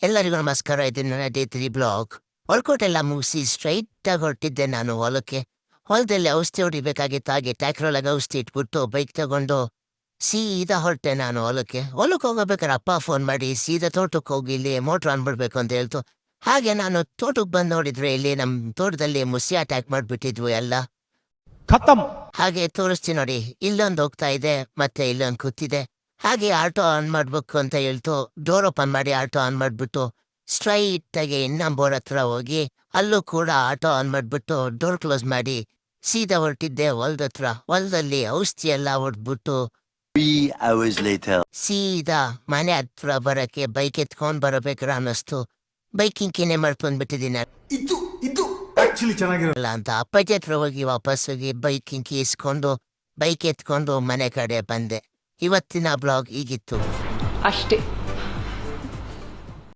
ಎಲ್ಲರಿಗೂ ನಮಸ್ಕಾರ. ಇದು ನನ್ನ ಡೇ 3 ಬ್ಲಾಗ್. ವರ್ಕೌಟ್ ಎಲ್ಲ ಮುಗಿಸಿ ಸ್ಟ್ರೈಟಾಗಿ ಹೊರಟಿದ್ದೆ ನಾನು ಹೊಲಕ್ಕೆ. ಹೊಲದಲ್ಲಿ ಔಷಧಿ ಹೊಡಿಬೇಕಾಗಿತ್ತು. ಹಾಗೆ ಟ್ಯಾಕ್ರೊಳಗೆ ಔಷಧಿ ಇಟ್ಬಿಟ್ಟು ಬೈಕ್ ತಗೊಂಡು ಸೀದಾ ಹೊರಟೆ ನಾನು ಹೊಲಕ್ಕೆ ಹೋಗಬೇಕಾದ್ರೆ ಅಪ್ಪ ಫೋನ್ ಮಾಡಿ ಸೀದಾ ತೋಟಕ್ಕೆ ಹೋಗಿ ಇಲ್ಲಿ ಮೋಟ್ರ್ ಅನ್ಬಿಡ್ಬೇಕು ಅಂತ ಹೇಳ್ತು. ಹಾಗೆ ನಾನು ತೋಟಕ್ಕೆ ಬಂದು ನೋಡಿದ್ರೆ ಇಲ್ಲಿ ನಮ್ಮ ತೋಟದಲ್ಲಿ ಮುಸಿ ಅಟ್ಯಾಕ್ ಮಾಡಿಬಿಟ್ಟಿದ್ವು ಎಲ್ಲ. ಖತಮ್. ಹಾಗೆ ತೋರಿಸ್ತೀನಿ ನೋಡಿ, ಇಲ್ಲೊಂದು ಹೋಗ್ತಾ ಇದೆ ಮತ್ತೆ ಇಲ್ಲೊಂದು ಕೂತಿದೆ. ಹಾಗೆ ಆಟೋ ಆನ್ ಮಾಡ್ಬೇಕು ಅಂತ ಹೇಳ್ತು. ಡೋರ್ ಓಪನ್ ಮಾಡಿ ಆಟೋ ಆನ್ ಮಾಡಿಬಿಟ್ಟು ಸ್ಟ್ರೈಟಾಗಿ ಇನ್ನೊಬ್ಬರ ಹತ್ರ ಹೋಗಿ ಅಲ್ಲೂ ಕೂಡ ಆಟೋ ಆನ್ ಮಾಡಿಬಿಟ್ಟು ಡೋರ್ ಕ್ಲೋಸ್ ಮಾಡಿ ಸೀದಾ ಹೊರಟಿದ್ದೆ ಹೊಲದ ಹತ್ರ. ಹೊಲದಲ್ಲಿ ಔಷಧಿ ಎಲ್ಲ ಹೊಡೆದ್ಬಿಟ್ಟು 3 hours later. ಸೀದಾ ಮನೆ ಹತ್ರ ಬರೋಕ್ಕೆ ಬೈಕ್ ಎತ್ಕೊಂಡು ಬರಬೇಕ್ರ ಅನ್ನಿಸ್ತು. ಬೈಕಿಂಗ್ ಮಾಡ್ಕೊಂಡ್ಬಿಟ್ಟಿದ್ದೀನಿ ಇದು ಆಕ್ಚುಲಿ ಚೆನ್ನಾಗಿರೋ ಅಲ್ಲ ಅಂತ ಅಪ್ಪಾಜಿ ಹತ್ರ ಹೋಗಿ ವಾಪಸ್ ಹೋಗಿ ಬೈಕಿಂಗ್ ಇಸ್ಕೊಂಡು ಬೈಕ್ ಎತ್ಕೊಂಡು ಮನೆ ಕಡೆ ಬಂದೆ. ಇವತ್ತಿನ ಬ್ಲಾಗ್ ಹೀಗಿತ್ತು ಅಷ್ಟೇ.